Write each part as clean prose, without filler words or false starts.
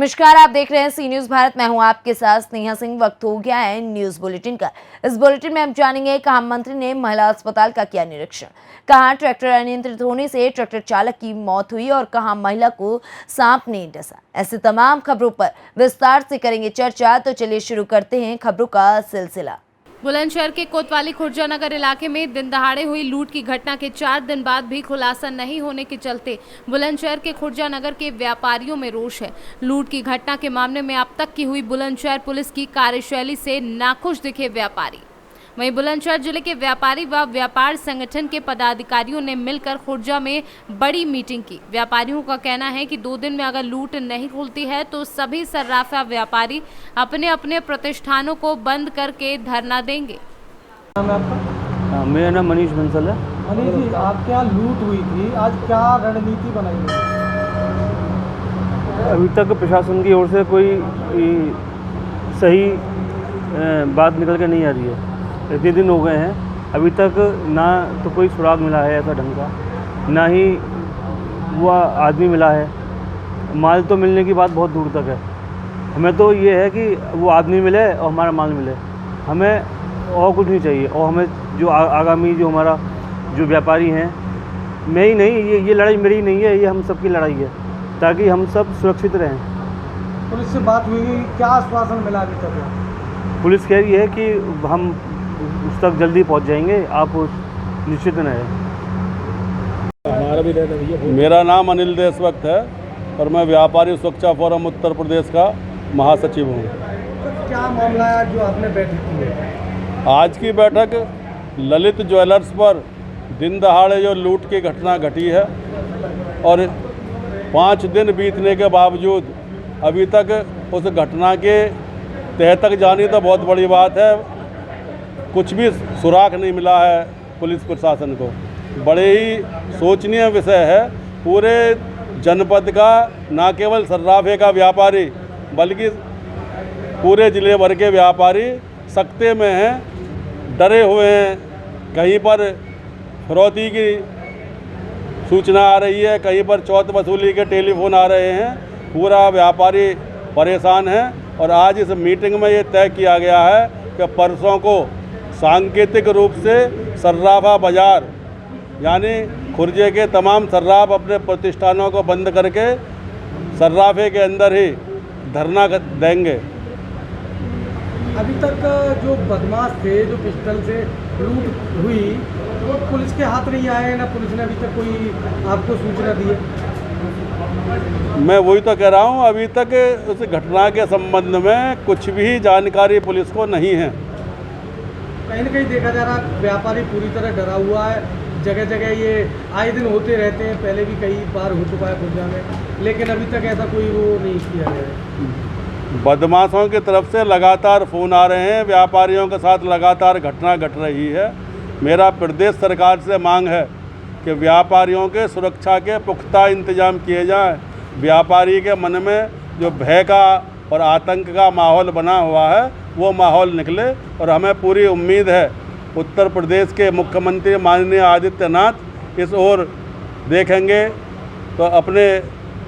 नमस्कार, आप देख रहे हैं सी न्यूज भारत। मैं हूं आपके साथ स्नेहा सिंह। वक्त हो गया है न्यूज बुलेटिन का। इस बुलेटिन में हम जानेंगे कहां मंत्री ने महिला अस्पताल का किया निरीक्षण, कहां ट्रैक्टर अनियंत्रित होने से ट्रैक्टर चालक की मौत हुई और कहां महिला को सांप ने डसा। ऐसी तमाम खबरों पर विस्तार से करेंगे चर्चा। तो चलिए शुरू करते हैं खबरों का सिलसिला। बुलंदशहर के कोतवाली खुर्जा नगर इलाके में दिन दहाड़े हुई लूट की घटना के 4 दिन बाद भी खुलासा नहीं होने के चलते बुलंदशहर के खुर्जा नगर के व्यापारियों में रोष है। लूट की घटना के मामले में अब तक की हुई बुलंदशहर पुलिस की कार्यशैली से नाखुश दिखे व्यापारी। वहीं बुलंदशहर जिले के व्यापारी व व्यापार संगठन के पदाधिकारियों ने मिलकर खुर्जा में बड़ी मीटिंग की। व्यापारियों का कहना है कि 2 दिन में अगर लूट नहीं खुलती है तो सभी सर्राफा व्यापारी अपने अपने प्रतिष्ठानों को बंद करके धरना देंगे। मेरा नाम मनीष बंसल है। मनीष जी, आपके यहाँ लूट हुई थी, आज क्या रणनीति बनाई है? अभी तक प्रशासन की ओर से कोई सही बात निकल के नहीं आ रही है। इतने दिन हो गए हैं, अभी तक ना तो कोई सुराग मिला है ऐसा ढंग का, ना ही वो आदमी मिला है। माल तो मिलने की बात बहुत दूर तक है। हमें तो ये है कि वो आदमी मिले और हमारा माल मिले, हमें और कुछ नहीं चाहिए। और हमें जो आगामी जो हमारा जो व्यापारी हैं, मैं ही नहीं, ये लड़ाई मेरी ही नहीं है, ये हम सबकी लड़ाई है, ताकि हम सब सुरक्षित रहें। पुलिस से बात हुई, क्या आश्वासन मिला अभी तक? पुलिस कह रही है कि हम उस तक जल्दी पहुंच जाएंगे, आप निश्चित रहें। मेरा नाम अनिल देशभक्त है और मैं व्यापारी सुरक्षा फोरम उत्तर प्रदेश का महासचिव हूँ। तो क्या मामला है जो आपने बैठक की है? आज की बैठक ललित ज्वेलर्स पर दिन दहाड़े जो लूट की घटना घटी है और 5 दिन बीतने के बावजूद अभी तक उस घटना के तह तक जानी तो बहुत बड़ी बात है। कुछ भी सुराग नहीं मिला है पुलिस प्रशासन को। बड़े ही सोचनीय विषय है। पूरे जनपद का न केवल सर्राफे का व्यापारी बल्कि पूरे जिले भर के व्यापारी सख्ते में हैं, डरे हुए हैं। कहीं पर फिरौती की सूचना आ रही है, कहीं पर चौथ वसूली के टेलीफोन आ रहे हैं। पूरा व्यापारी परेशान है और आज इस मीटिंग में ये तय किया गया है कि परसों को सांकेतिक रूप से सर्राफा बाजार यानी खुर्जे के तमाम सर्राफ अपने प्रतिष्ठानों को बंद करके सर्राफे के अंदर ही धरना देंगे। अभी तक जो बदमाश थे, जो पिस्टल से लूट हुई, वो पुलिस के हाथ नहीं आए ना, पुलिस ने अभी तक कोई आपको सूचना दी है? मैं वही तो कह रहा हूँ, अभी तक उस घटना के संबंध में कुछ भी जानकारी पुलिस को नहीं है। कहीं ना कहीं देखा जा रहा है व्यापारी पूरी तरह डरा हुआ है। जगह जगह ये आए दिन होते रहते हैं, पहले भी कई बार हो चुका है खुर्जा में, लेकिन अभी तक ऐसा कोई वो नहीं किया गया है। बदमाशों की तरफ से लगातार फ़ोन आ रहे हैं, व्यापारियों के साथ लगातार घटना घट रही है। मेरा प्रदेश सरकार से मांग है कि व्यापारियों के सुरक्षा के पुख्ता इंतजाम किए जाएं। व्यापारी के मन में जो भय का और आतंक का माहौल बना हुआ है वो माहौल निकले और हमें पूरी उम्मीद है उत्तर प्रदेश के मुख्यमंत्री माननीय आदित्यनाथ इस ओर देखेंगे तो अपने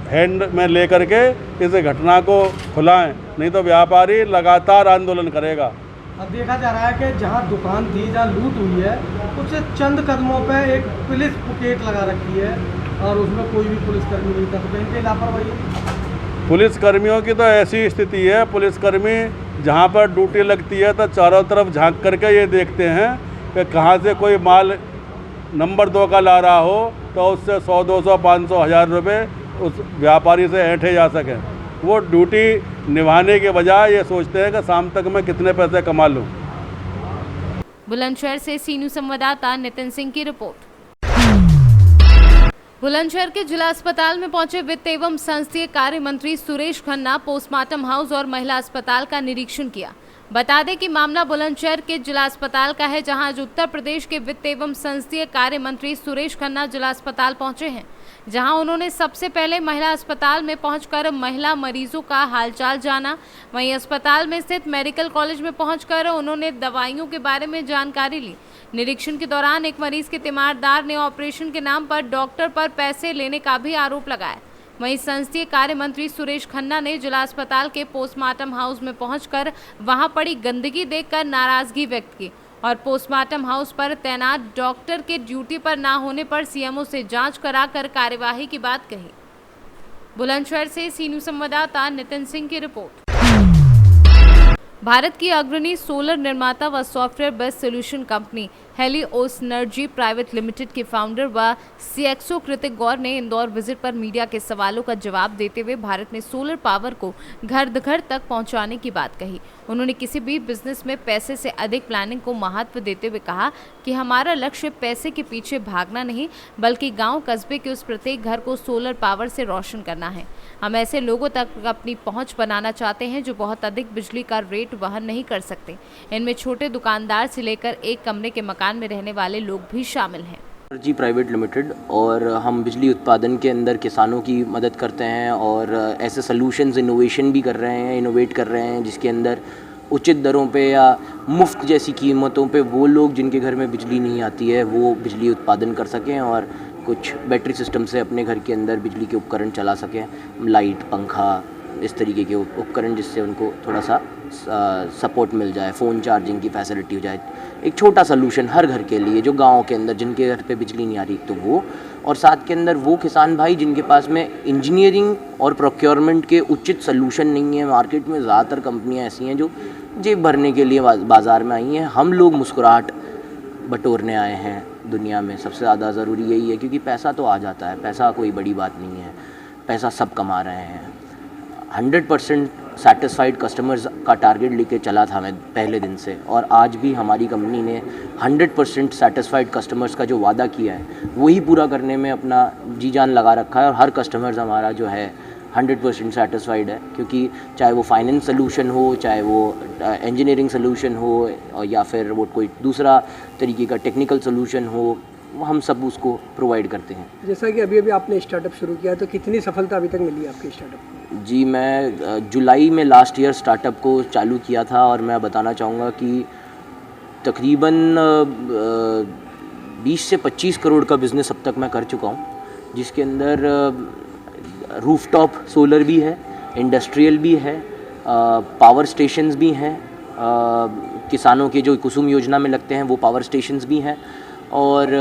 हैंड में लेकर के इस घटना को खुलाएं, नहीं तो व्यापारी लगातार आंदोलन करेगा। अब देखा जा रहा है कि जहां दुकान थी, जहां लूट हुई है, उससे चंद कदमों पे एक पुलिस पुकेट लगा रखी है और उसमें कोई भी पुलिसकर्मी नहीं था। तो कहीं पे लापरवाही। पुलिसकर्मियों की तो ऐसी स्थिति है, पुलिसकर्मी जहाँ पर ड्यूटी लगती है तो चारों तरफ झांक करके ये देखते हैं कि कहाँ से कोई माल नंबर 2 का ला रहा हो तो उससे 100, 200, 500, 1000 रुपये उस व्यापारी से ऐंठे जा सकें। वो ड्यूटी निभाने के बजाय ये सोचते हैं कि शाम तक मैं कितने पैसे कमा लूँ। बुलंदशहर से सी न्यूज संवाददाता नितिन सिंह की रिपोर्ट। बुलंदशहर के जिला अस्पताल में पहुंचे वित्त एवं संसदीय कार्य मंत्री सुरेश खन्ना पोस्टमार्टम हाउस और महिला अस्पताल का निरीक्षण किया। बता दें कि मामला बुलंदशहर के जिला अस्पताल का है, जहां आज उत्तर प्रदेश के वित्त एवं संसदीय कार्य मंत्री सुरेश खन्ना जिला अस्पताल पहुंचे हैं, जहां उन्होंने सबसे पहले महिला अस्पताल में पहुंचकर महिला मरीजों का हालचाल जाना। वहीं अस्पताल में स्थित मेडिकल कॉलेज में पहुंचकर उन्होंने दवाइयों के बारे में जानकारी ली। निरीक्षण के दौरान एक मरीज के तीमारदार ने ऑपरेशन के नाम पर डॉक्टर पर पैसे लेने का भी आरोप लगाया। वहीं संसदीय कार्य मंत्री सुरेश खन्ना ने जिला अस्पताल के पोस्टमार्टम हाउस में पहुंचकर वहां पड़ी गंदगी देखकर नाराजगी व्यक्त की और पोस्टमार्टम हाउस पर तैनात डॉक्टर के ड्यूटी पर ना होने पर सीएमओ से जांच कराकर कार्यवाही की बात कही। बुलंदशहर से सी न्यूज़ संवाददाता नितिन सिंह की रिपोर्ट। भारत की अग्रणी सोलर निर्माता व software based solution company Helios Energy private limited के फाउंडर व सीएक्सओ कृतिक गौर ने इंदौर विजिट पर मीडिया के सवालों का जवाब देते हुए भारत में सोलर पावर को घर घर तक पहुंचाने की बात कही। उन्होंने किसी भी बिजनेस में पैसे से अधिक प्लानिंग को महत्व देते हुए कहा कि हमारा लक्ष्य पैसे के पीछे भागना नहीं बल्कि गांव कस्बे के उस प्रत्येक घर को सोलर पावर से रोशन करना है। हम ऐसे लोगों तक अपनी पहुंच बनाना चाहते हैं जो बहुत अधिक बिजली का रेट वहन नहीं कर सकते। इनमें छोटे दुकानदार से लेकर एक कमरे के मकान में रहने वाले लोग भी शामिल हैं। एनर्जी प्राइवेट लिमिटेड और हम बिजली उत्पादन के अंदर किसानों की मदद करते हैं और ऐसे सॉल्यूशंस इनोवेशन भी कर रहे हैं, इनोवेट कर रहे हैं जिसके अंदर उचित दरों पे या मुफ्त जैसी कीमतों पे वो लोग जिनके घर में बिजली नहीं आती है वो बिजली उत्पादन कर सकें और कुछ बैटरी सिस्टम से अपने घर के अंदर बिजली के उपकरण चला सकें, लाइट, पंखा, इस तरीके के उपकरण जिससे उनको थोड़ा सा सपोर्ट मिल जाए, फ़ोन चार्जिंग की फैसिलिटी हो जाए। एक छोटा सलूशन हर घर के लिए जो गांव के अंदर जिनके घर पे बिजली नहीं आ रही तो वो, और साथ के अंदर वो किसान भाई जिनके पास में इंजीनियरिंग और प्रोक्योरमेंट के उचित सलूशन नहीं है। मार्केट में ज़्यादातर कंपनियां ऐसी हैं जो जेब भरने के लिए बाज़ार में आई हैं। हम लोग मुस्कुराहट बटोरने आए हैं दुनिया में। सबसे ज़्यादा ज़रूरी यही है क्योंकि पैसा तो आ जाता है, पैसा कोई बड़ी बात नहीं है, पैसा सब कमा रहे हैं। 100% सेटिस्फाइड कस्टमर्स का टारगेट लेके चला था मैं पहले दिन से, और आज भी हमारी कंपनी ने 100% सेटिस्फाइड कस्टमर्स का जो वादा किया है वही पूरा करने में अपना जी जान लगा रखा है। और हर कस्टमर्स हमारा जो है 100% सेटिस्फाइड है, क्योंकि चाहे वो फाइनेंस सोल्यूशन हो, चाहे वो इंजीनियरिंग सोल्यूशन हो या फिर वो कोई दूसरा तरीके का टेक्निकल सोल्यूशन हो, हम सब उसको प्रोवाइड करते हैं। जैसा कि अभी आपने स्टार्टअप शुरू किया तो कितनी सफलता अभी तक मिली आपके स्टार्टअप को? जी, मैं जुलाई में लास्ट ईयर स्टार्टअप को चालू किया था और मैं बताना चाहूँगा कि तकरीबन 20 से 25 करोड़ का बिज़नेस अब तक मैं कर चुका हूँ, जिसके अंदर रूफटॉप सोलर भी है, इंडस्ट्रियल भी है, पावर स्टेशंस भी हैं, किसानों के जो कुसुम योजना में लगते हैं वो पावर स्टेशंस भी हैं, और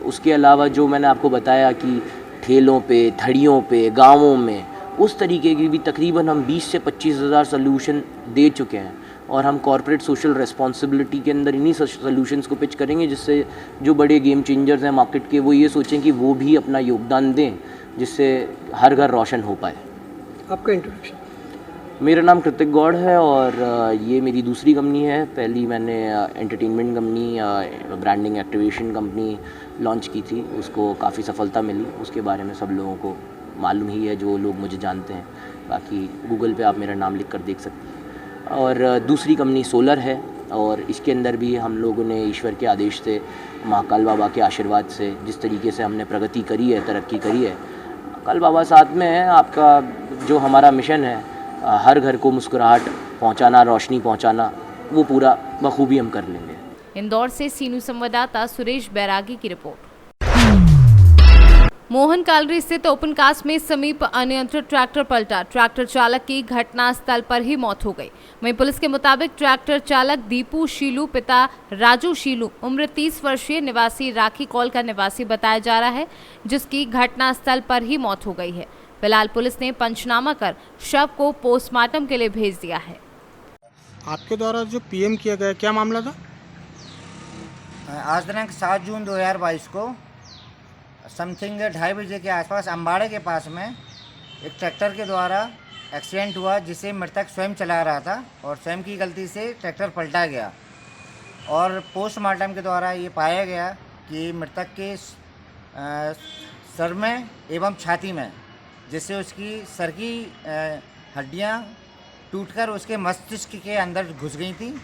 उसके अलावा जो मैंने आपको बताया कि ठेलों पे, थड़ियों पे, गांवों में, उस तरीके की भी तकरीबन हम 20 से 25 हज़ार सोल्यूशन दे चुके हैं। और हम कॉर्पोरेट सोशल रिस्पॉन्सिबिलिटी के अंदर इन्हीं सोल्यूशंस को पिच करेंगे जिससे जो बड़े गेम चेंजर्स हैं मार्केट के वो ये सोचें कि वो भी अपना योगदान दें, जिससे हर घर रोशन हो पाए। आपका इंट्रोडक्शन? मेरा नाम कृतिक गौड़ है और ये मेरी दूसरी कंपनी है। पहली मैंने entertainment company, branding activation company launch की थी, उसको काफ़ी सफलता मिली। उसके बारे में सब लोगों को मालूम ही है जो लोग मुझे जानते हैं, बाकी गूगल पे आप मेरा नाम लिख कर देख सकते हैं। और दूसरी कंपनी सोलर है और इसके अंदर भी हम लोगों ने ईश्वर के आदेश से, महाकाल बाबा के आशीर्वाद से जिस तरीके से हमने प्रगति करी है, तरक्की करी है, काल बाबा साथ में है। आपका जो हमारा मिशन है हर घर को मुस्कुराहट पहुंचाना, रोशनी पहुंचाना, वो पूरा बखूबी हम कर लेंगे। इंदौर से सी न्यूज़ संवाददाता सुरेश बैरागी की रिपोर्ट। मोहन कालरी स्थित ओपन कास्ट में समीप अनियंत्रित ट्रैक्टर पलटा, ट्रैक्टर चालक की घटनास्थल पर ही मौत हो गई। वहीं पुलिस के मुताबिक ट्रैक्टर चालक दीपू शीलू पिता राजू शीलू उम्र 30 वर्षीय निवासी राखी कॉल का निवासी बताया जा रहा है, जिसकी घटनास्थल पर ही मौत हो गई है। फिलहाल पुलिस ने पंचनामा कर शव को पोस्टमार्टम के लिए भेज दिया है। आपके द्वारा जो पीएम किया गया, क्या मामला था? आज दिनांक 7 जून 2022 को समथिंग 2:30 बजे के आसपास अम्बाड़े के पास में एक ट्रैक्टर के द्वारा एक्सीडेंट हुआ, जिसे मृतक स्वयं चला रहा था और स्वयं की गलती से ट्रैक्टर पलटा गया। और पोस्टमार्टम के द्वारा ये पाया गया कि मृतक के सर में एवं छाती में, जिससे उसकी सर की हड्डियां टूटकर उसके मस्तिष्क के अंदर घुस गई थी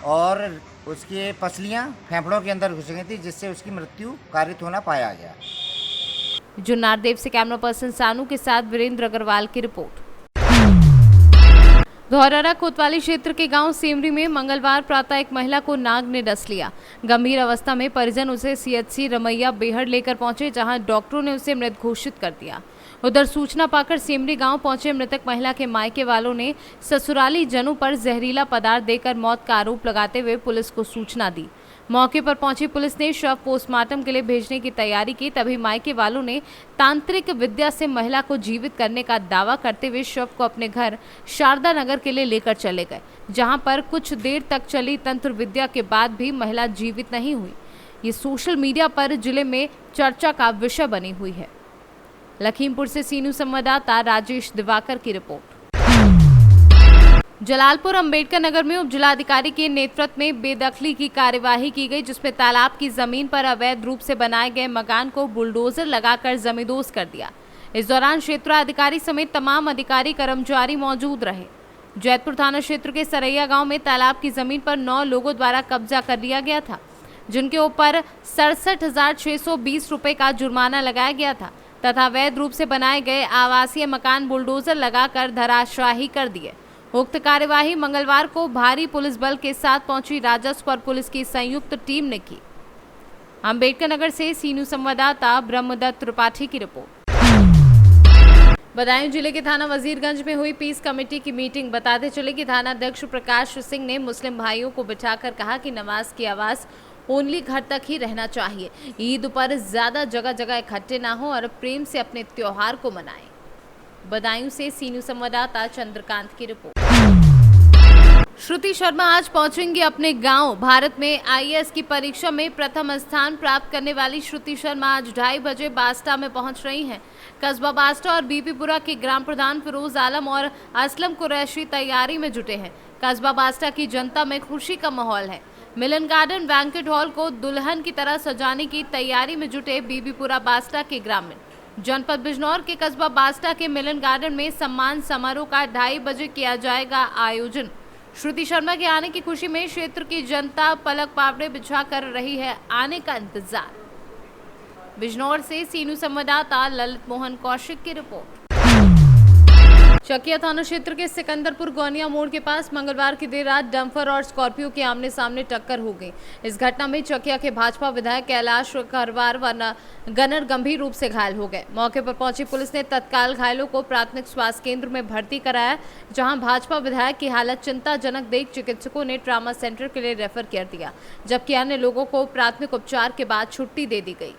और उसकी पसलियां फेफड़ों के अंदर घुस गई थी, जिससे उसकी मृत्यु कारित होना पाया गया। जुन्नारदेव से कैमरा पर्सन सानू के साथ वीरेंद्र अग्रवाल की रिपोर्ट। धौरहरा कोतवाली क्षेत्र के गांव सेमरी में मंगलवार प्रातः एक महिला को नाग ने डस लिया। गंभीर अवस्था में परिजन उसे सीएचसी रमैया बेहड़ लेकर पहुंचे, जहां डॉक्टरों ने उसे मृत घोषित कर दिया। उधर सूचना पाकर सेमरी गांव पहुंचे मृतक महिला के मायके वालों ने ससुराली जनों पर जहरीला पदार्थ देकर मौत का आरोप लगाते हुए पुलिस को सूचना दी। मौके पर पहुंची पुलिस ने शव पोस्टमार्टम के लिए भेजने की तैयारी की। तभी मायके वालों ने तांत्रिक विद्या से महिला को जीवित करने का दावा करते हुए शव को अपने घर शारदा नगर के लिए लेकर चले गए, जहां पर कुछ देर तक चली तंत्र विद्या के बाद भी महिला जीवित नहीं हुई। ये सोशल मीडिया पर जिले में चर्चा का विषय बनी हुई है। लखीमपुर से सीनू संवाददाता राजेश दिवाकर की रिपोर्ट। जलालपुर अंबेडकर नगर में उप जिलाधिकारी के नेतृत्व में बेदखली की कार्यवाही की गई, जिसमें तालाब की जमीन पर अवैध रूप से बनाए गए मकान को बुलडोजर लगाकर जमींदोज कर दिया। इस दौरान क्षेत्राधिकारी समेत तमाम अधिकारी कर्मचारी मौजूद रहे। जैतपुर थाना क्षेत्र के सरैया गांव में तालाब की जमीन पर 9 लोगों द्वारा कब्जा कर लिया गया था, जिनके ऊपर 67,620 रुपए का जुर्माना लगाया गया था तथा अवैध रूप से बनाए गए आवासीय मकान बुलडोजर लगाकर धराशाही कर दिए। उक्त कार्यवाही मंगलवार को भारी पुलिस बल के साथ पहुंची राजस्व और पुलिस की संयुक्त टीम ने की। अंबेडकर नगर से सीनू संवाददाता ब्रह्मदत्त त्रिपाठी की रिपोर्ट। बदायूं जिले के थाना वजीरगंज में हुई पीस कमेटी की मीटिंग। बताते चले कि थाना अध्यक्ष प्रकाश सिंह ने मुस्लिम भाइयों को बिठाकर कहा कि नमाज की आवाज़ ओनली घर तक ही रहना चाहिए। ईद पर ज्यादा जगह जगह इकट्ठे ना हो और प्रेम से अपने त्योहार को मनाएं। बदायूं से सीनू संवाददाता चंद्रकांत की रिपोर्ट। श्रुति शर्मा आज पहुंचेंगी अपने गांव। भारत में आईएएस की परीक्षा में प्रथम स्थान प्राप्त करने वाली श्रुति शर्मा आज 2:30 बजे बास्टा में पहुंच रही हैं। कस्बा बास्टा और बीबीपुरा के ग्राम प्रधान फिरोज आलम और असलम कुरैशी तैयारी में जुटे हैं। कस्बा बास्टा की जनता में खुशी का माहौल है। मिलन गार्डन बैंक्वेट हॉल को दुल्हन की तरह सजाने की तैयारी में जुटे बीबीपुरा बास्टा के ग्रामीण। जनपद बिजनौर के कस्बा बास्टा के मिलन गार्डन में सम्मान समारोह का 2:30 बजे किया जाएगा आयोजन। श्रुति शर्मा के आने की खुशी में क्षेत्र की जनता पलक पावड़े बिछा कर रही है आने का इंतजार। बिजनौर से सीनू संवाददाता ललित मोहन कौशिक की रिपोर्ट। चकिया थाना क्षेत्र के सिकंदरपुर गौनिया मोड़ के पास मंगलवार की देर रात डंपर और स्कॉर्पियो के आमने सामने टक्कर हो गई। इस घटना में चकिया के भाजपा विधायक कैलाश करवार व गनर गंभीर रूप से घायल हो गए। मौके पर पहुंची पुलिस ने तत्काल घायलों को प्राथमिक स्वास्थ्य केंद्र में भर्ती कराया, जहां भाजपा विधायक की हालत चिंताजनक देख चिकित्सकों ने ट्रामा सेंटर के लिए रेफर कर दिया, जबकि अन्य लोगों को प्राथमिक उपचार के बाद छुट्टी दे दी गई।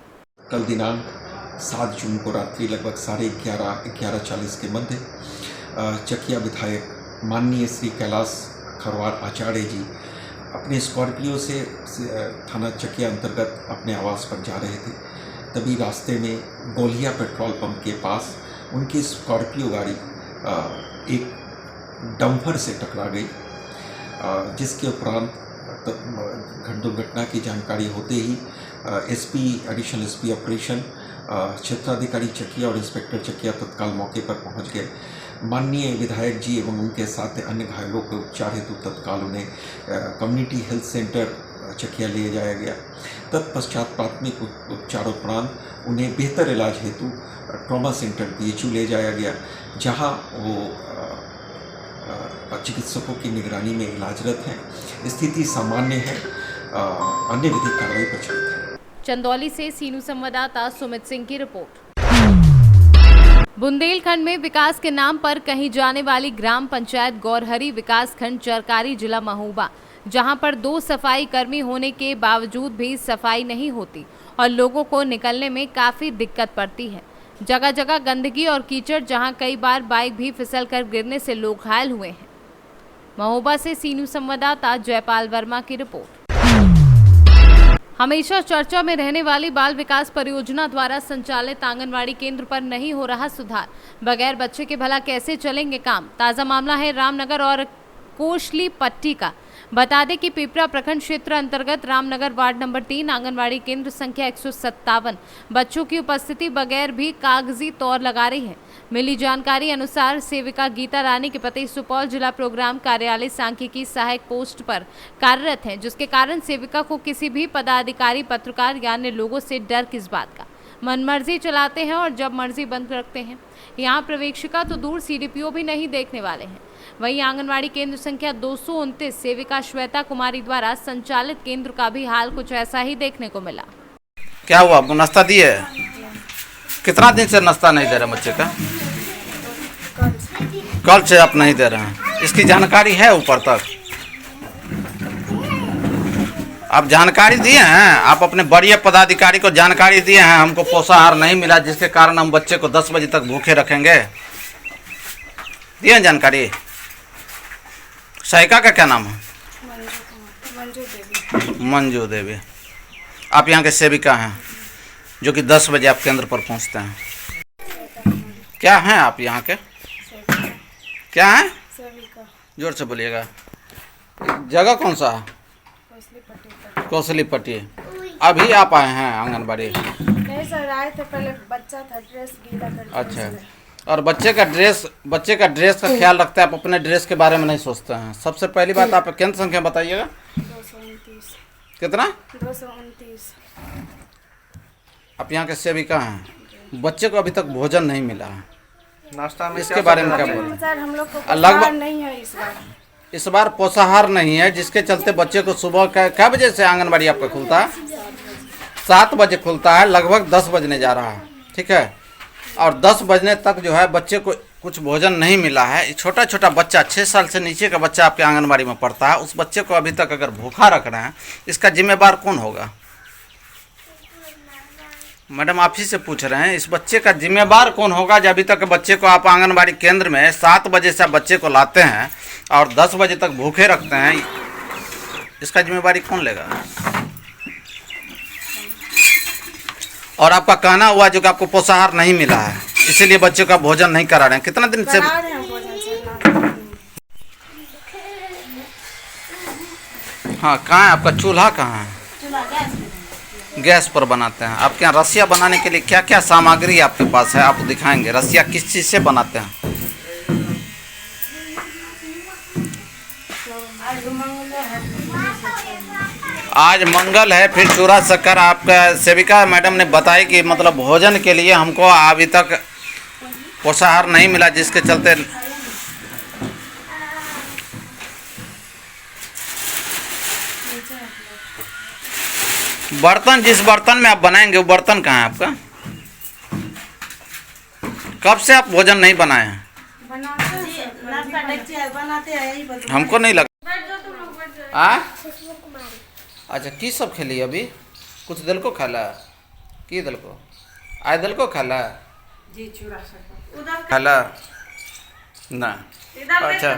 कल दिनांक 7 जून को रात्रि लगभग 11:30 के मध्य चकिया विधायक माननीय श्री कैलाश खरवार आचार्य जी अपने स्कॉर्पियो से थाना चकिया अंतर्गत अपने आवास पर जा रहे थे। तभी रास्ते में गोलिया पेट्रोल पंप के पास उनकी स्कॉर्पियो गाड़ी एक डंपर से टकरा गई, जिसके उपरांत दुर्घटना की जानकारी होते ही एडिशनल एसपी ऑपरेशन, क्षेत्राधिकारी चकिया और इंस्पेक्टर चकिया तत्काल मौके पर पहुंच गए। माननीय विधायक जी एवं उनके साथ अन्य घायलों के उपचार हेतु तत्काल उन्हें कम्युनिटी हेल्थ सेंटर चकिया ले जाया गया। तत्पश्चात प्राथमिक उपचार उपरांत उन्हें बेहतर इलाज हेतु ट्रॉमा सेंटर BHU ले जाया गया, जहां वो चिकित्सकों की निगरानी में इलाजरत हैं। स्थिति सामान्य है, अन्य विधिक कार्रवाई पर चलती है। चंदौली से सीनू संवाददाता सुमित सिंह की रिपोर्ट। बुंदेलखंड में विकास के नाम पर कही जाने वाली ग्राम पंचायत गौरहरी विकासखंड चरकारी जिला महोबा, जहां पर 2 सफाई कर्मी होने के बावजूद भी सफाई नहीं होती और लोगों को निकलने में काफी दिक्कत पड़ती है। जगह जगह गंदगी और कीचड़, जहां कई बार बाइक भी फिसलकर गिरने से लोग घायल हुए हैं। महोबा से सीनू संवाददाता जयपाल वर्मा की रिपोर्ट। हमेशा चर्चा में रहने वाली बाल विकास परियोजना द्वारा संचालित आंगनवाड़ी केंद्र पर नहीं हो रहा सुधार। बगैर बच्चे के भला कैसे चलेंगे काम। ताज़ा मामला है रामनगर और कोशली पट्टी का। बता दें कि पिपरा प्रखंड क्षेत्र अंतर्गत रामनगर वार्ड नंबर 3 आंगनवाड़ी केंद्र संख्या 157 बच्चों की उपस्थिति बगैर भी कागजी तौर लगा रही है। मिली जानकारी अनुसार सेविका गीता रानी के पति सुपौल जिला प्रोग्राम कार्यालय सांख्यिकी सहायक पोस्ट पर कार्यरत हैं, जिसके कारण सेविका को किसी भी पदाधिकारी, पत्रकार या अन्य लोगों से डर किस बात का। मनमर्जी चलाते हैं और जब मर्जी बंद रखते हैं। यहाँ प्रवेशिका तो दूर CDPO भी नहीं देखने वाले हैं। वहीं आंगनवाड़ी केंद्र संख्या 229 सेविका श्वेता कुमारी द्वारा संचालित केंद्र का भी हाल कुछ ऐसा ही देखने को मिला। क्या हुआ, आपको नाश्ता दिए? कितना दिन से नाश्ता नहीं दे रहे बच्चे का? कल से आप नहीं दे रहे हैं। इसकी जानकारी है ऊपर तक? आप जानकारी दिए हैं? आप अपने बड़े पदाधिकारी को जानकारी दिए हैं हमको पोषाहार नहीं मिला जिसके कारण हम बच्चे को 10 बजे तक भूखे रखेंगे? दिए हैं जानकारी? सहायिका का क्या नाम है? मंजू देवी। आप यहाँ के सेविका हैं जो कि 10 बजे आप केंद्र पर पहुँचते हैं। क्या हैं आप यहाँ के? क्या है? जोर से बोलिएगा। जगह कौन सा है? कौशली पट्टी। अभी आप आए हैं आंगनबाड़ी? नहीं सर, आए थे पहले, बच्चा था ड्रेस गीला कर। अच्छा, और बच्चे का ड्रेस का ख्याल रखते हैं आप, अपने ड्रेस के बारे में नहीं सोचते हैं। सबसे पहली बात आप केंद्र संख्या बताइएगा। 229। कितना? 229। आप यहाँ के सेविका हैं, बच्चे को अभी तक भोजन नहीं मिला है, नाश्ता में इसके बारे में क्या बोलें? सर हम लोग को लगभग पोषाहार नहीं है इस बार पोषाहार नहीं है, जिसके चलते बच्चे को सुबह क्या बजे से आंगनबाड़ी आपका खुलता है? 7 बजे खुलता है, लगभग 10 बजने जा रहा है, ठीक है। और 10 बजने तक जो है बच्चे को कुछ भोजन नहीं मिला है। छोटा छोटा बच्चा, 6 साल से नीचे का बच्चा आपके आंगनबाड़ी में पढ़ता है, उस बच्चे को अभी तक अगर भूखा रख रहे हैं, इसका जिम्मेवार कौन होगा? मैडम आप ही से पूछ रहे हैं, इस बच्चे का जिम्मेवार कौन होगा? जब अभी तक बच्चे को आप आंगनबाड़ी केंद्र में 7 बजे से बच्चे को लाते हैं और 10 बजे तक भूखे रखते हैं, इसका जिम्मेवारी कौन लेगा? और आपका कहना हुआ जो कि आपको पोषाहार नहीं मिला है, इसीलिए बच्चे का भोजन नहीं करा रहे हैं। कितना दिन से? हाँ, कहाँ है आपका चूल्हा? कहाँ है? गैस पर बनाते हैं। आपके यहाँ रसिया बनाने के लिए क्या क्या सामग्री आपके पास है, आप दिखाएंगे? रसिया किस चीज़ से बनाते हैं? आज मंगल है, फिर चूरा शक्कर। आपका सेविका मैडम ने बताया कि मतलब भोजन के लिए हमको अभी तक पोषाहार नहीं मिला, जिसके चलते बर्तन, जिस बर्तन में आप बनाएंगे वो बर्तन कहाँ है आपका? कब से आप भोजन नहीं बनाए हैं? हमको नहीं लगा। अच्छा, की सब खेली अभी? कुछ दिल को खाला? की दिल को? आए दिल को खाला? खाला ना? अच्छा,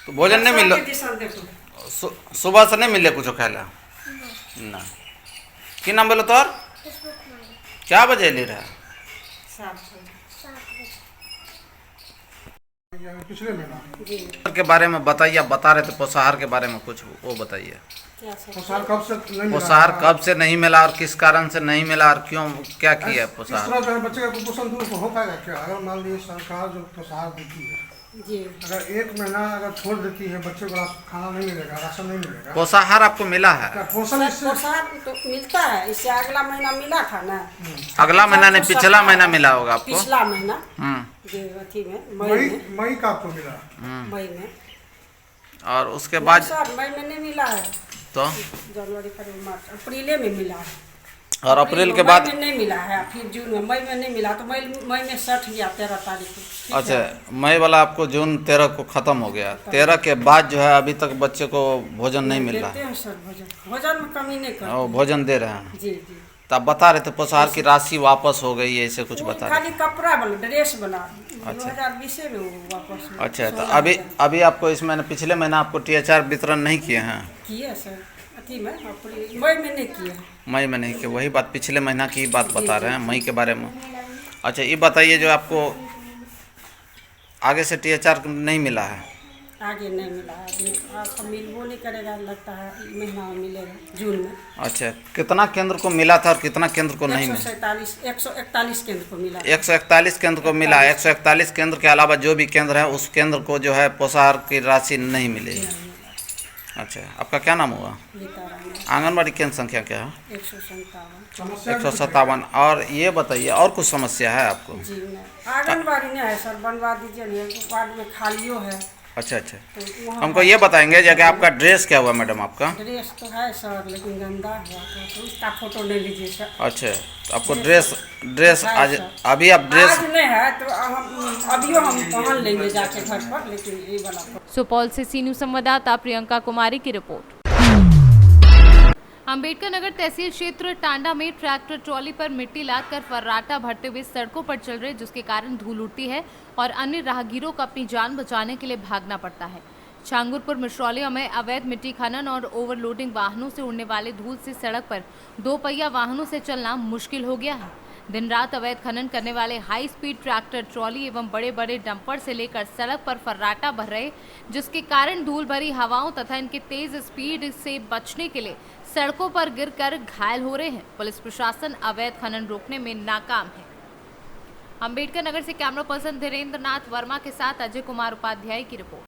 तो भोजन नहीं मिल? सुबह से नहीं मिले कुछ खाला ना? की नाम बोलो तोर? क्या बजे ले रहा? पिछले महीना के बारे में बताइए। आप बता रहे थे पोषाहार के बारे में कुछ, वो बताइए। पोषाहार कब से नहीं मिला? पोषाहार कब से नहीं मिला और किस कारण से नहीं मिला और क्यों, क्या किया है पोषाहार? बच्चे का कुपोषण दूर हो पाएगा क्या? अगर मान लीजिए सरकार जो पोषाहार देती है जी, अगर 1 महीना अगर छोड़ देती है, बच्चे को खाना नहीं मिलेगा, राशन नहीं मिलेगा। पोषाहार आपको मिला है? पोषाहार तो मिलता है, इससे अगला महीना मिला था ना। अगला महीना नहीं, पिछला महीना मिला होगा आपको। पिछला महीना मई का आपको मिला? मई में। और उसके बाद मई में नहीं मिला है, तो जनवरी फरवरी मार्च अप्रैल में मिला है। और अप्रैल के बाद नहीं मिला है, फिर जून में। मई में नहीं मिला तो मई में 60 गया 13 तारीख को। अच्छा, मई वाला आपको जून 13 को ख़त्म हो गया। 13 के बाद जो है अभी तक बच्चे को भोजन नहीं मिल रहा है। भोजन में कमी नहीं कर, भोजन दे रहे हैं जी जी। तो आप बता रहे थे पोषाहार की राशि वापस हो गई है, ऐसे कुछ बता रहे? खाली कपड़ा बना, ड्रेस बना 2020 में वापस। अच्छा, तो अभी आपको इस महीने, पिछले महीना आपको THR वितरण नहीं किए हैं? किए सर, अथी में मई में नहीं किए। मई में नहीं किए, वही बात पिछले महीना की बात बता रहे हैं, मई के बारे में। अच्छा, ये बताइए जो आपको आगे से THR नहीं मिला है? आगे नहीं मिला है, आपको मिलबो नहीं करेगा, लगता है महीना में मिलेगा, जून में। अच्छा, कितना केंद्र को मिला था और कितना केंद्र को नहीं मिला? 141 केंद्र को मिला। 141 केंद्र को मिला। 141 केंद्र के अलावा जो भी केंद्र है उस केंद्र को जो है पोषाहार की राशि नहीं मिलेगी। अच्छा, आपका क्या नाम हुआ? गीता रानी। आंगनबाड़ी केंद्र संख्या क्या है? 157। 157। और ये बताइए, और कुछ समस्या है आपको? जी नहीं, आंगनबाड़ी नहीं है सर, बनवा दीजिए। नहीं वार्ड में खालियो है। अच्छा अच्छा, तो वहाँ हमको ये बताएंगे जगह आपका ड्रेस क्या हुआ मैडम आपका? ड्रेस तो है सर, लेकिन गंदा हुआ था, तो उसका फोटो ले लीजिए सर। अच्छा, तो आपको ड्रेस है आज सर। अभी आप ड्रेस आज नहीं है तो अभियो हम पहन लेंगे जाके घर पर, लेकिन ये वाला फोटो। सुपौल से सी न्यूज संवाददाता प्रियंका कुमारी की रिपोर्ट। अंबेडकर नगर तहसील क्षेत्र टांडा में ट्रैक्टर ट्रॉली पर मिट्टी लादकर फर्राटा भरते हुए सड़कों पर चल रहे, जिसके कारण धूल उड़ती है और अन्य राहगीरों को अपनी जान बचाने के लिए भागना पड़ता है। छांगुरपुर मिश्रौलिया में अवैध मिट्टी खनन और ओवरलोडिंग वाहनों से उड़ने वाले धूल से सड़क पर 2 पहिया वाहनों से चलना मुश्किल हो गया है। दिन रात अवैध खनन करने वाले हाई स्पीड ट्रैक्टर ट्रॉली एवं बड़े बड़े डंपर से लेकर सड़क पर फर्राटा भर रहे, जिसके कारण धूल भरी हवाओं तथा इनके तेज स्पीड से बचने के लिए सड़कों पर गिरकर घायल हो रहे हैं। पुलिस प्रशासन अवैध खनन रोकने में नाकाम है। अंबेडकर नगर से कैमरा पर्सन धीरेन्द्र नाथ वर्मा के साथ अजय कुमार उपाध्याय की रिपोर्ट।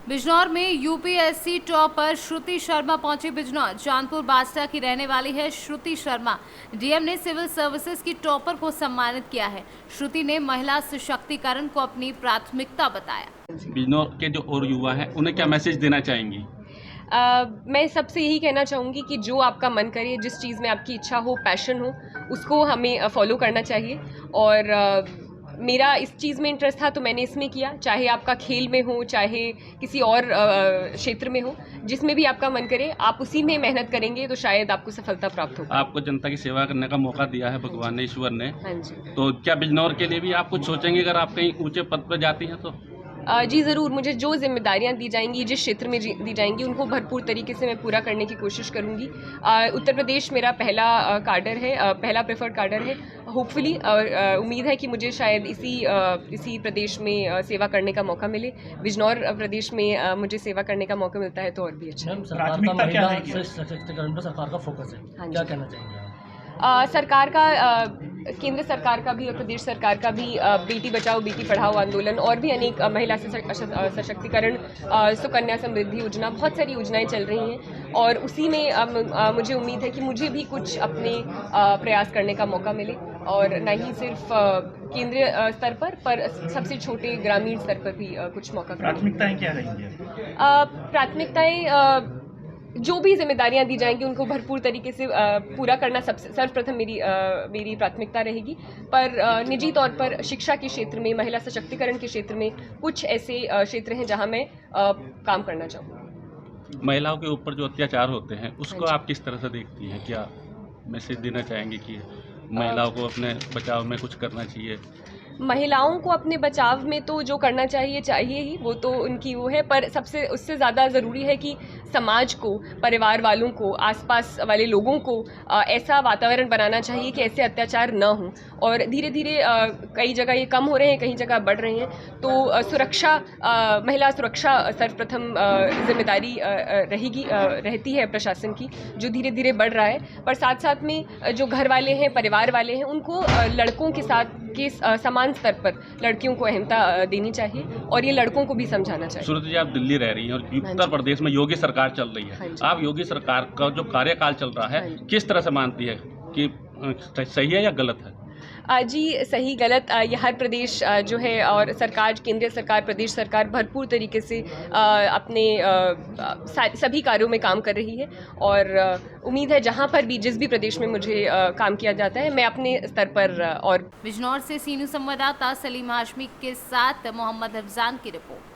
बिजनौर में यूपीएससी टॉपर श्रुति शर्मा पहुंची। बिजनौर जानपुर बास्टा की रहने वाली है श्रुति शर्मा। डीएम ने सिविल सर्विसेज की टॉपर को सम्मानित किया है। श्रुति ने महिला सशक्तिकरण को अपनी प्राथमिकता बताया। बिजनौर के जो और युवा हैं उन्हें क्या मैसेज देना चाहेंगी? मैं सबसे यही कहना चाहूँगी कि जो आपका मन करे, जिस चीज़ में आपकी इच्छा हो, पैशन हो, उसको हमें फॉलो करना चाहिए। और मेरा इस चीज़ में इंटरेस्ट था तो मैंने इसमें किया, चाहे आपका खेल में हो, चाहे किसी और क्षेत्र में हो, जिसमें भी आपका मन करे आप उसी में मेहनत करेंगे तो शायद आपको सफलता प्राप्त हो। आपको जनता की सेवा करने का मौका दिया है भगवान ने, ईश्वर ने। हाँ जी। तो क्या बिजनौर के लिए भी आप कुछ सोचेंगे अगर आप कहीं ऊंचे पद पर जाती हैं तो? जी ज़रूर, मुझे जो जिम्मेदारियां दी जाएंगी, जिस क्षेत्र में दी जाएंगी, उनको भरपूर तरीके से मैं पूरा करने की कोशिश करूंगी। उत्तर प्रदेश मेरा पहला कार्डर है, पहला प्रेफर्ड कार्डर है। होपफुली उम्मीद है कि मुझे शायद इसी प्रदेश में सेवा करने का मौका मिले। बिजनौर प्रदेश में मुझे सेवा करने का मौका मिलता है तो और भी अच्छा। सरकार का महिला सशक्तिकरण पर सरकार का फोकस है, क्या कहना चाहेंगे? सरकार का, केंद्र सरकार का भी और प्रदेश सरकार का भी बेटी बचाओ बेटी पढ़ाओ आंदोलन और भी अनेक महिला सशक्तिकरण, सुकन्या समृद्धि योजना, बहुत सारी योजनाएं चल रही हैं और उसी में मुझे उम्मीद है कि मुझे भी कुछ अपने प्रयास करने का मौका मिले और न ही सिर्फ केंद्रीय स्तर पर सबसे छोटे ग्रामीण स्तर पर भी कुछ मौका। प्राथमिकताएं क्या रहेंगी? प्राथमिकताएं जो भी जिम्मेदारियां दी जाएंगी उनको भरपूर तरीके से पूरा करना सर्वप्रथम मेरी प्राथमिकता रहेगी। पर निजी तौर पर शिक्षा के क्षेत्र में, महिला सशक्तिकरण के क्षेत्र में कुछ ऐसे क्षेत्र हैं जहां मैं काम करना चाहूँगी। महिलाओं के ऊपर जो अत्याचार होते हैं उसको आप किस तरह से देखती हैं? क्या मैसेज देना चाहेंगे कि महिलाओं को अपने बचाव में कुछ करना चाहिए? महिलाओं को अपने बचाव में तो जो करना चाहिए ही, वो तो उनकी वो है, पर उससे ज़्यादा ज़रूरी है कि समाज को, परिवार वालों को, आसपास वाले लोगों को ऐसा वातावरण बनाना चाहिए कि ऐसे अत्याचार न हों। और धीरे धीरे कई जगह ये कम हो रहे हैं, कई जगह बढ़ रहे हैं। तो सुरक्षा, महिला सुरक्षा सर्वप्रथम जिम्मेदारी रहती है प्रशासन की, जो धीरे धीरे बढ़ रहा है। पर साथ साथ में जो घर वाले हैं, परिवार वाले हैं, उनको लड़कों के साथ के समान स्तर पर लड़कियों को अहमता देनी चाहिए और ये लड़कों को भी समझाना चाहिए। सूरत जी, आप दिल्ली रह रही हैं और उत्तर प्रदेश में योगी सरकार चल रही है। आप योगी सरकार का जो कार्यकाल चल रहा है किस तरह से मानती है कि सही है या गलत है? जी, सही गलत ये हर प्रदेश जो है और सरकार, केंद्रीय सरकार, प्रदेश सरकार भरपूर तरीके से अपने सभी कार्यों में काम कर रही है और उम्मीद है जहां पर भी, जिस भी प्रदेश में मुझे काम किया जाता है, मैं अपने स्तर पर। और बिजनौर से सी न्यूज संवाददाता सलीम हाशमी के साथ मोहम्मद हफजान की रिपोर्ट।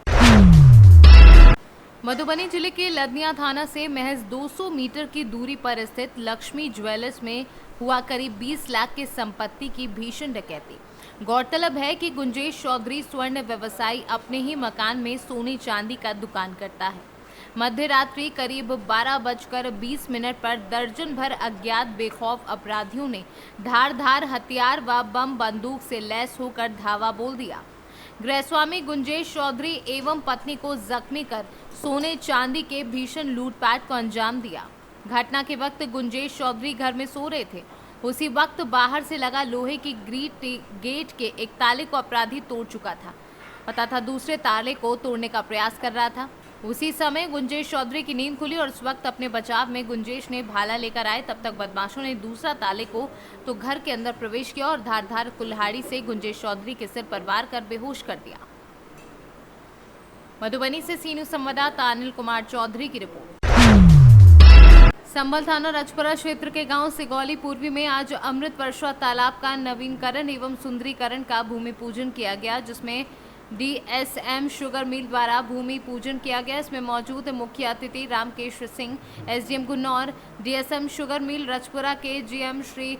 मधुबनी जिले के लदनिया थाना से महज 200 मीटर की दूरी पर स्थित लक्ष्मी ज्वेलर्स में हुआ करीब 20 लाख की संपत्ति की भीषण डकैती। गौरतलब है कि गुंजेश चौधरी स्वर्ण व्यवसायी अपने ही मकान में सोने चांदी का दुकान करता है। मध्य रात्रि करीब 12:20 पर दर्जन भर अज्ञात बेखौफ अपराधियों ने धारदार हथियार व बम बंदूक से लैस होकर धावा बोल दिया। गृहस्वामी गुंजेश चौधरी एवं पत्नी को जख्मी कर सोने चांदी के भीषण लूटपाट को अंजाम दिया। घटना के वक्त गुंजेश चौधरी घर में सो रहे थे। उसी वक्त बाहर से लगा लोहे की गेट के एक ताले को अपराधी तोड़ चुका था। पता था दूसरे ताले को तोड़ने का प्रयास कर रहा था। उसी समय गुंजेश चौधरी की नींद खुली और उस वक्त अपने बचाव में गुंजेश ने भाला लेकर आए। तब तक बदमाशों ने दूसरा ताले को तो घर के अंदर प्रवेश किया और धारदार कुल्हाड़ी से गुंजेश चौधरी के सिर पर वार कर बेहोश कर दिया। मधुबनी से सी न्यूज़ संवाददाता अनिल कुमार चौधरी की रिपोर्ट। संभल थाना रजपुरा क्षेत्र के गांव सिगौली पूर्वी में आज अमृत वर्षा तालाब का नवीनीकरण एवं सुंदरीकरण का भूमि पूजन किया गया, जिसमें DSM शुगर मिल द्वारा भूमि पूजन किया गया। इसमें मौजूद मुख्य अतिथि Ramkesh Singh, SDM Gunnaur, DSM sugar mill Rajpura के GM Shri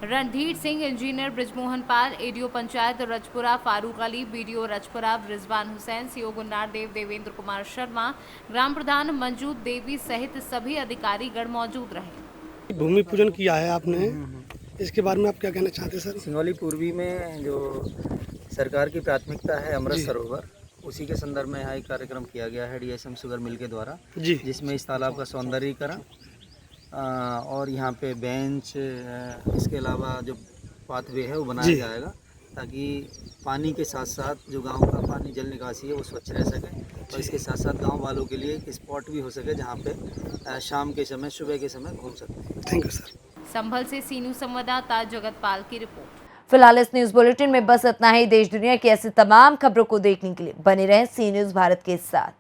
Randhir Singh, engineer Brijmohan Pal, ADO panchayat Rajpura Farooq Ali, BDO Rajpura Rizwan Hussain, CO Gunnaur Dev Devendra Kumar Sharma, ग्राम प्रधान मंजू देवी सहित सभी अधिकारीगण मौजूद रहे। भूमि पूजन किया है आपने, इसके बारे में आप क्या कहना चाहते हैं सर? सिंगौली पूर्वी में जो सरकार की प्राथमिकता है अमृत सरोवर, उसी के संदर्भ में यहाँ एक कार्यक्रम किया गया है DSM शुगर मिल के द्वारा, जिसमें इस तालाब का सौंदर्यीकरण और यहाँ पे बेंच, इसके अलावा जो पाथवे है वो बनाया जाएगा, ताकि पानी के साथ साथ जो गांव का पानी जल निकासी है वो स्वच्छ रह सके, और इसके साथ साथ गांव वालों के लिए एक स्पॉट भी हो सके जहाँ पे शाम के समय, सुबह के समय घूम सकते हैं। Thank you sir. संभल से सी न्यूज़ संवाददाता जगतपाल की रिपोर्ट। फिलहाल इस न्यूज बुलेटिन में बस इतना ही। देश दुनिया की ऐसी तमाम खबरों को देखने के लिए बने रहें सी न्यूज़ भारत के साथ।